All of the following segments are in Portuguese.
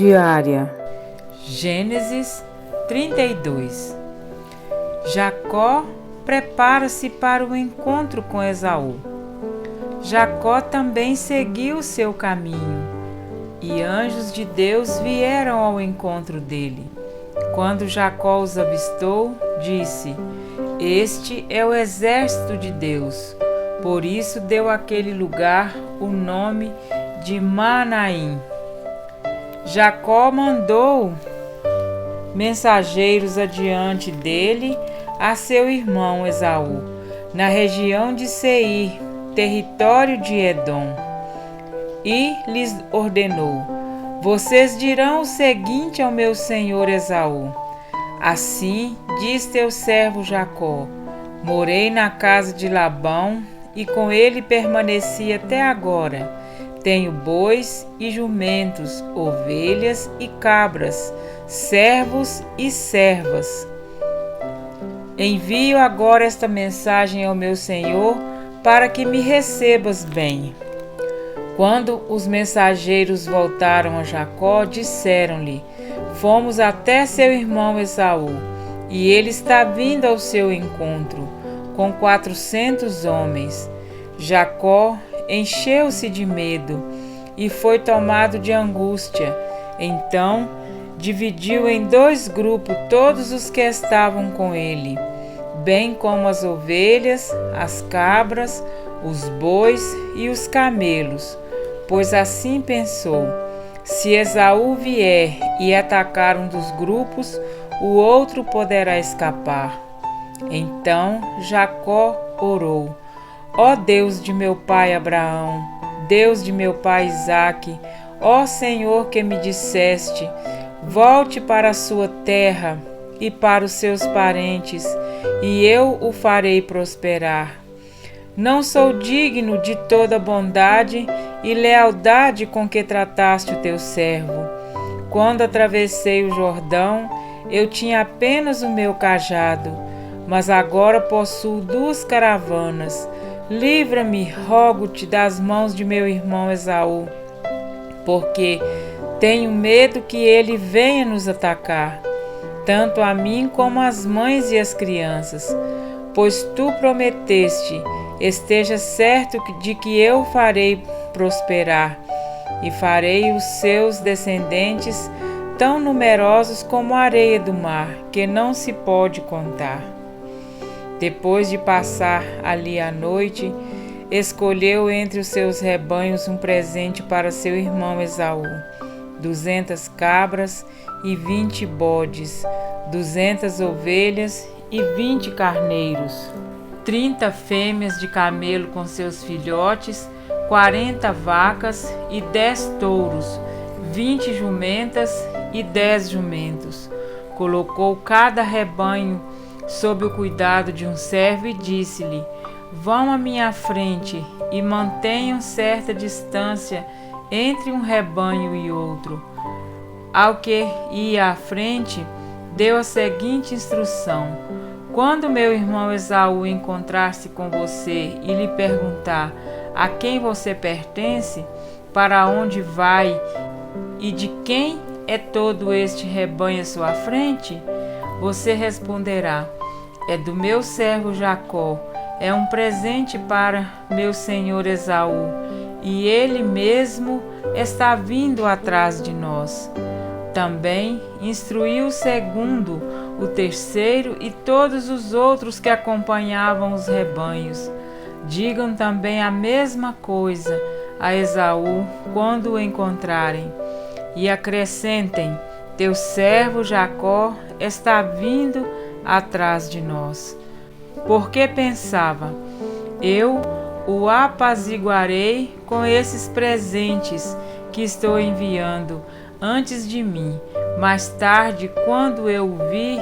diária. Gênesis 32. Jacó prepara-se para o encontro com Esaú. Jacó também seguiu seu caminho, e anjos de Deus vieram ao encontro dele. Quando Jacó os avistou, disse: "Este é o exército de Deus." Por isso deu àquele lugar o nome de Manaim. Jacó mandou mensageiros adiante dele a seu irmão Esaú, na região de Seir, território de Edom, e lhes ordenou: "Vocês dirão o seguinte ao meu senhor Esaú: Assim diz teu servo Jacó: Morei na casa de Labão e com ele permaneci até agora. Tenho bois e jumentos, ovelhas e cabras, servos e servas. Envio agora esta mensagem ao meu senhor para que me recebas bem." Quando os mensageiros voltaram a Jacó, disseram-lhe: "Fomos até seu irmão Esaú, e ele está vindo ao seu encontro, com 400 homens. Jacó encheu-se de medo e foi tomado de angústia. Então dividiu em 2 grupos todos os que estavam com ele, bem como as ovelhas, as cabras, os bois e os camelos, pois assim pensou: se Esaú vier e atacar um dos grupos, o outro poderá escapar." Então Jacó orou: "Ó Deus de meu pai Abraão, Deus de meu pai Isaque, ó Senhor que me disseste: volte para a sua terra e para os seus parentes, e eu o farei prosperar. Não sou digno de toda a bondade e lealdade com que trataste o teu servo. Quando atravessei o Jordão, eu tinha apenas o meu cajado, mas agora possuo 2 caravanas. Livra-me, rogo-te, das mãos de meu irmão Esaú, porque tenho medo que ele venha nos atacar, tanto a mim como as mães e as crianças. Pois tu prometeste, esteja certo de que eu o farei prosperar, e farei os seus descendentes tão numerosos como a areia do mar, que não se pode contar." Depois de passar ali a noite, escolheu entre os seus rebanhos um presente para seu irmão Esaú: 200 cabras e 20 bodes, 200 ovelhas e 20 carneiros, 30 fêmeas de camelo com seus filhotes, 40 vacas e 10 touros, 20 jumentas e 10 jumentos. Colocou cada rebanho sob o cuidado de um servo e disse-lhe: "Vão à minha frente e mantenham certa distância entre um rebanho e outro." Ao que ia à frente, deu a seguinte instrução: "Quando meu irmão Esaú encontrar-se com você e lhe perguntar a quem você pertence, para onde vai e de quem é todo este rebanho à sua frente, você responderá: é do meu servo Jacó, é um presente para meu senhor Esaú, e ele mesmo está vindo atrás de nós." Também instruiu o segundo, o terceiro e todos os outros que acompanhavam os rebanhos: "Digam também a mesma coisa a Esaú quando o encontrarem, e acrescentem: teu servo Jacó está vindo atrás de nós." Porque pensava: eu o apaziguarei com esses presentes que estou enviando antes de mim. Mais tarde, quando eu o vir,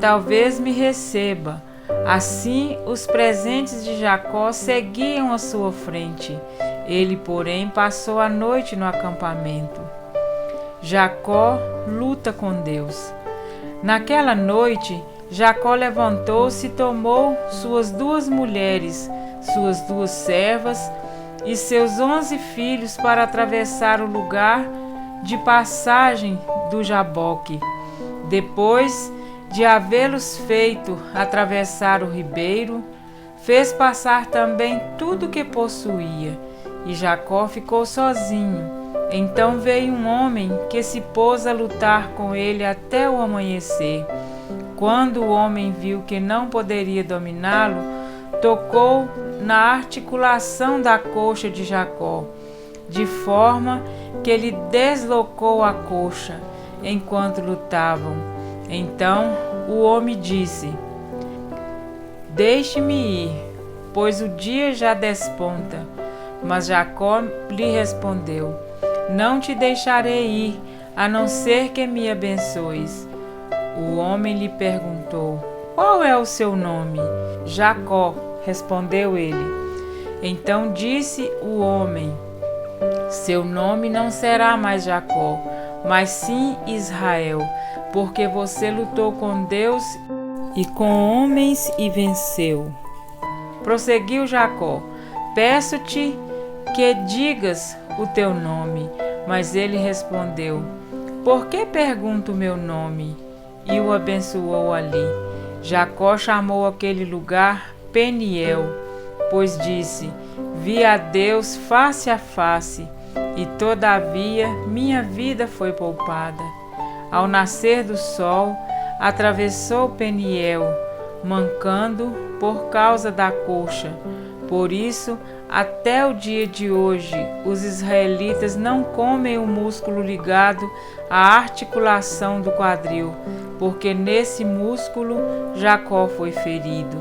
talvez me receba. Assim, os presentes de Jacó seguiam à sua frente. Ele, porém, passou a noite no acampamento. Jacó luta com Deus. Naquela noite, Jacó levantou-se e tomou suas 2 mulheres, suas 2 servas e seus 11 filhos para atravessar o lugar de passagem do Jaboque. Depois de havê-los feito atravessar o ribeiro, fez passar também tudo o que possuía, e Jacó ficou sozinho. Então veio um homem que se pôs a lutar com ele até o amanhecer. Quando o homem viu que não poderia dominá-lo, tocou na articulação da coxa de Jacó, de forma que ele deslocou a coxa enquanto lutavam. Então o homem disse: Deixe-me ir, pois o dia já desponta. Mas Jacó lhe respondeu: Não te deixarei ir, a não ser que me abençoes. O homem lhe perguntou: Qual é o seu nome? Jacó, respondeu ele. Então disse o homem: Seu nome não será mais Jacó, mas sim Israel, porque você lutou com Deus e com homens e venceu. Prosseguiu Jacó: Peço-te que digas o teu nome. Mas ele respondeu: Por que pergunta o meu nome? E o abençoou ali. Jacó chamou aquele lugar Peniel, pois disse: Vi a Deus face a face, e todavia minha vida foi poupada. Ao nascer do sol, atravessou Peniel, mancando por causa da coxa. Por isso, até o dia de hoje, os israelitas não comem o músculo ligado à articulação do quadril, porque nesse músculo Jacó foi ferido.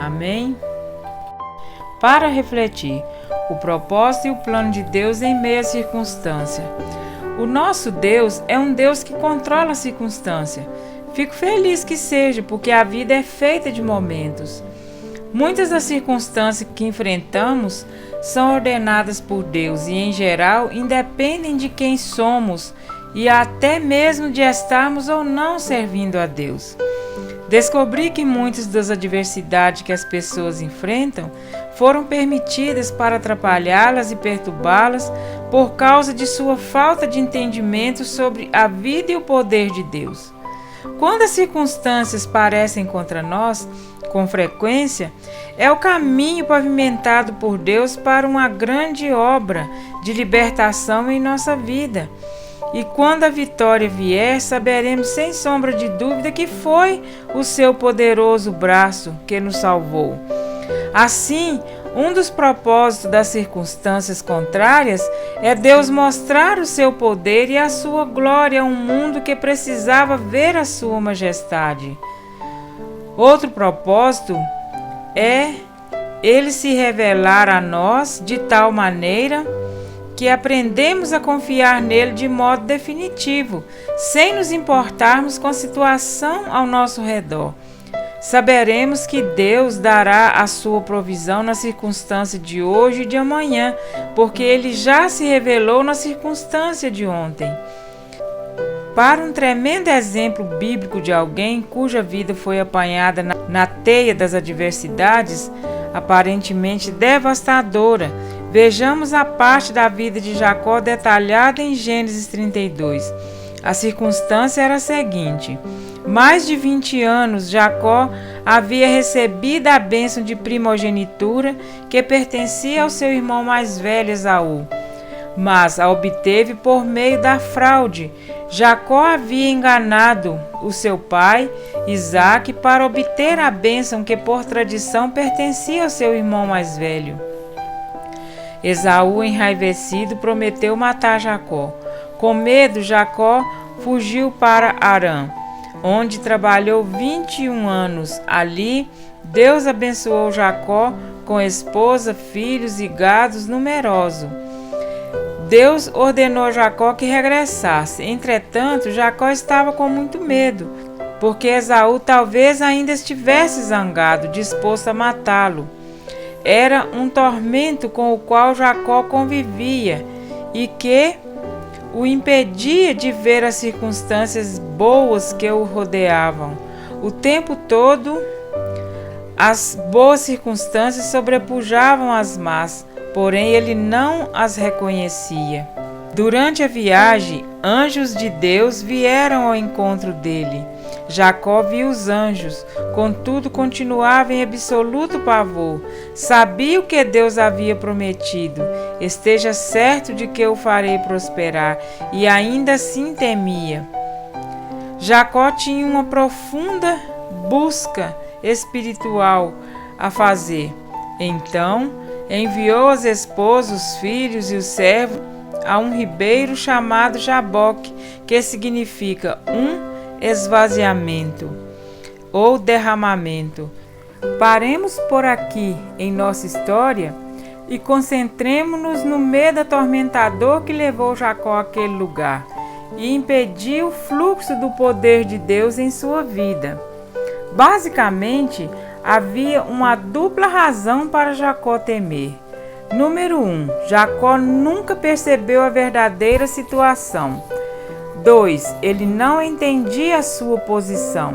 Amém? Para refletir, o propósito e o plano de Deus em meio à circunstância. O nosso Deus é um Deus que controla a circunstância. Fico feliz que seja, porque a vida é feita de momentos. Muitas das circunstâncias que enfrentamos são ordenadas por Deus e, em geral, independem de quem somos e até mesmo de estarmos ou não servindo a Deus. Descobri que muitas das adversidades que as pessoas enfrentam foram permitidas para atrapalhá-las e perturbá-las por causa de sua falta de entendimento sobre a vida e o poder de Deus. Quando as circunstâncias parecem contra nós, com frequência, é o caminho pavimentado por Deus para uma grande obra de libertação em nossa vida. E quando a vitória vier, saberemos sem sombra de dúvida que foi o seu poderoso braço que nos salvou. Assim, um dos propósitos das circunstâncias contrárias é Deus mostrar o seu poder e a sua glória a um mundo que precisava ver a sua majestade. Outro propósito é Ele se revelar a nós de tal maneira que aprendemos a confiar nele de modo definitivo, sem nos importarmos com a situação ao nosso redor. Saberemos que Deus dará a sua provisão na circunstância de hoje e de amanhã, porque Ele já se revelou na circunstância de ontem. Para um tremendo exemplo bíblico de alguém cuja vida foi apanhada na teia das adversidades, aparentemente devastadora, vejamos a parte da vida de Jacó detalhada em Gênesis 32. A circunstância era a seguinte: mais de 20 anos Jacó havia recebido a bênção de primogenitura que pertencia ao seu irmão mais velho Esaú, mas a obteve por meio da fraude. Jacó havia enganado o seu pai, Isaque, para obter a bênção que por tradição pertencia ao seu irmão mais velho. Esaú, enraivecido, prometeu matar Jacó. Com medo, Jacó fugiu para Harã, onde trabalhou 21 anos. Ali, Deus abençoou Jacó com esposa, filhos e gados numerosos. Deus ordenou a Jacó que regressasse. Entretanto, Jacó estava com muito medo, porque Esaú talvez ainda estivesse zangado, disposto a matá-lo. Era um tormento com o qual Jacó convivia e que o impedia de ver as circunstâncias boas que o rodeavam. O tempo todo, as boas circunstâncias sobrepujavam as más, porém ele não as reconhecia. Durante a viagem, anjos de Deus vieram ao encontro dele. Jacó viu os anjos, contudo continuava em absoluto pavor. Sabia o que Deus havia prometido. Esteja certo de que o farei prosperar, e ainda assim temia. Jacó tinha uma profunda busca espiritual a fazer. Então, enviou as esposas, os filhos e os servos a um ribeiro chamado Jaboque, que significa esvaziamento ou derramamento. Paremos por aqui em nossa história e concentremos-nos no medo atormentador que levou Jacó àquele lugar e impediu o fluxo do poder de Deus em sua vida. Basicamente, havia uma dupla razão para Jacó temer. Número 1. Jacó nunca percebeu a verdadeira situação. 2. Ele não entendia a sua posição.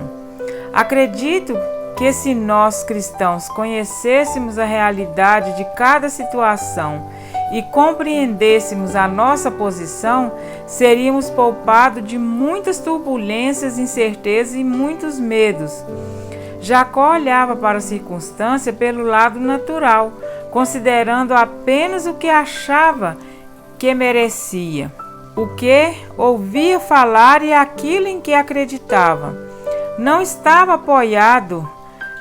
Acredito que se nós cristãos conhecêssemos a realidade de cada situação e compreendêssemos a nossa posição, seríamos poupados de muitas turbulências, incertezas e muitos medos. Jacó olhava para a circunstância pelo lado natural, considerando apenas o que achava que merecia, o que ouvia falar e aquilo em que acreditava. Não estava apoiado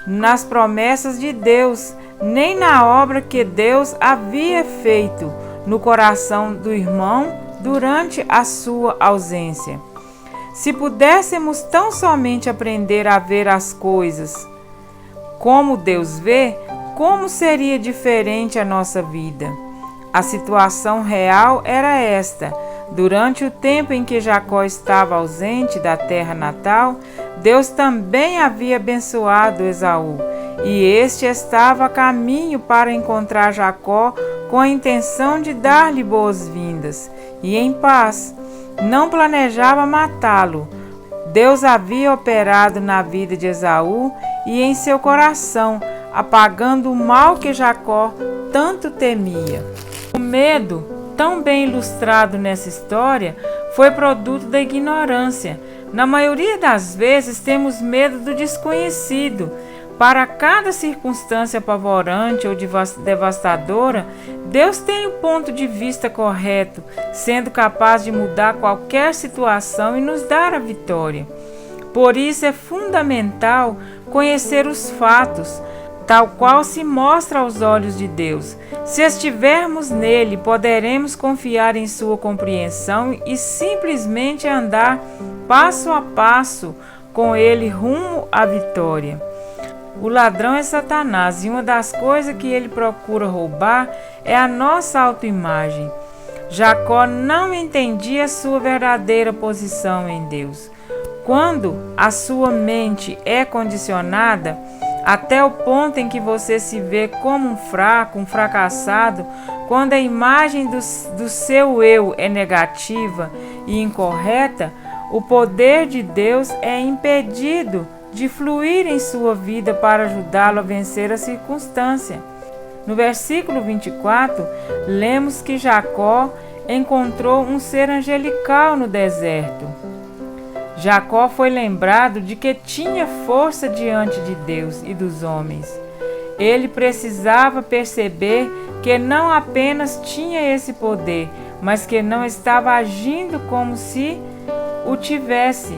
nas promessas de Deus, nem na obra que Deus havia feito no coração do irmão durante a sua ausência. Se pudéssemos tão somente aprender a ver as coisas como Deus vê, como seria diferente a nossa vida? A situação real era esta. Durante o tempo em que Jacó estava ausente da terra natal, Deus também havia abençoado Esaú, e este estava a caminho para encontrar Jacó com a intenção de dar-lhe boas-vindas e em paz. Não planejava matá-lo. Deus havia operado na vida de Esaú e em seu coração, apagando o mal que Jacó tanto temia. O medo, tão bem ilustrado nessa história, foi produto da ignorância. Na maioria das vezes temos medo do desconhecido. Para cada circunstância apavorante ou devastadora, Deus tem o ponto de vista correto, sendo capaz de mudar qualquer situação e nos dar a vitória. Por isso é fundamental conhecer os fatos, tal qual se mostra aos olhos de Deus. Se estivermos nele, poderemos confiar em sua compreensão e simplesmente andar passo a passo com ele rumo à vitória. O ladrão é Satanás e uma das coisas que ele procura roubar é a nossa autoimagem. Jacó não entendia sua verdadeira posição em Deus. Quando a sua mente é condicionada até o ponto em que você se vê como um fraco, um fracassado, quando a imagem do seu eu é negativa e incorreta, o poder de Deus é impedido de fluir em sua vida para ajudá-lo a vencer a circunstância. No versículo 24, lemos que Jacó encontrou um ser angelical no deserto. Jacó foi lembrado de que tinha força diante de Deus e dos homens. Ele precisava perceber que não apenas tinha esse poder, mas que não estava agindo como se o tivesse.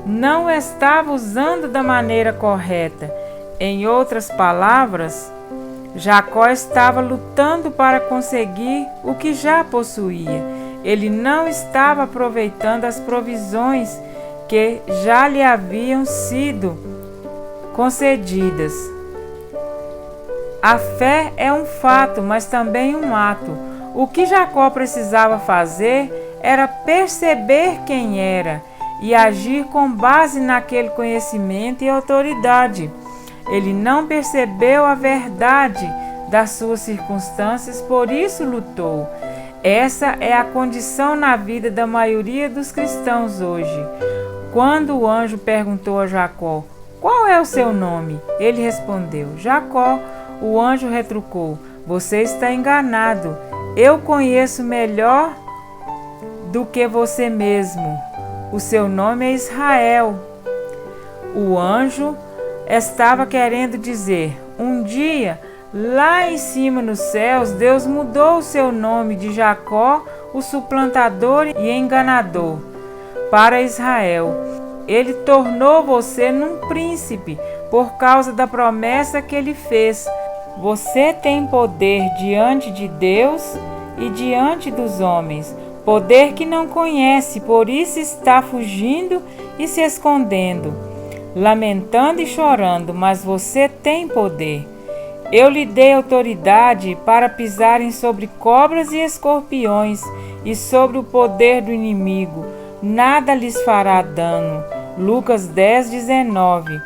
Não estava usando da maneira correta. Em outras palavras, Jacó estava lutando para conseguir o que já possuía. Ele não estava aproveitando as provisões que já lhe haviam sido concedidas. A fé é um fato, mas também um ato. O que Jacó precisava fazer era perceber quem era e agir com base naquele conhecimento e autoridade. Ele não percebeu a verdade das suas circunstâncias, por isso lutou. Essa é a condição na vida da maioria dos cristãos hoje. Quando o anjo perguntou a Jacó: "Qual é o seu nome?", ele respondeu: "Jacó". O anjo retrucou: "Você está enganado. Eu conheço melhor do que você mesmo. O seu nome é Israel. O anjo estava querendo dizer: um dia, lá em cima nos céus, Deus mudou o seu nome de Jacó, o suplantador e enganador, para Israel. Ele tornou você num príncipe por causa da promessa que ele fez. Você tem poder diante de Deus e diante dos homens, poder que não conhece, por isso está fugindo e se escondendo, lamentando e chorando, mas você tem poder. Eu lhe dei autoridade para pisarem sobre cobras e escorpiões e sobre o poder do inimigo. Nada lhes fará dano. Lucas 10:19.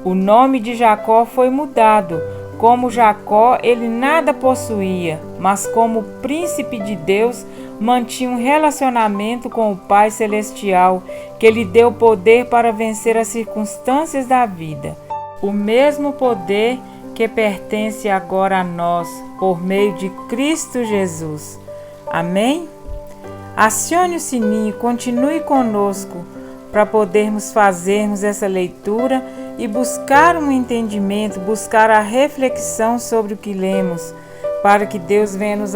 O nome de Jacó foi mudado. Como Jacó, ele nada possuía, mas como príncipe de Deus, mantinha um relacionamento com o Pai Celestial, que lhe deu poder para vencer as circunstâncias da vida. O mesmo poder que pertence agora a nós, por meio de Cristo Jesus. Amém? Acione o sininho e continue conosco para podermos fazermos essa leitura e buscar um entendimento, buscar a reflexão sobre o que lemos, para que Deus venha nos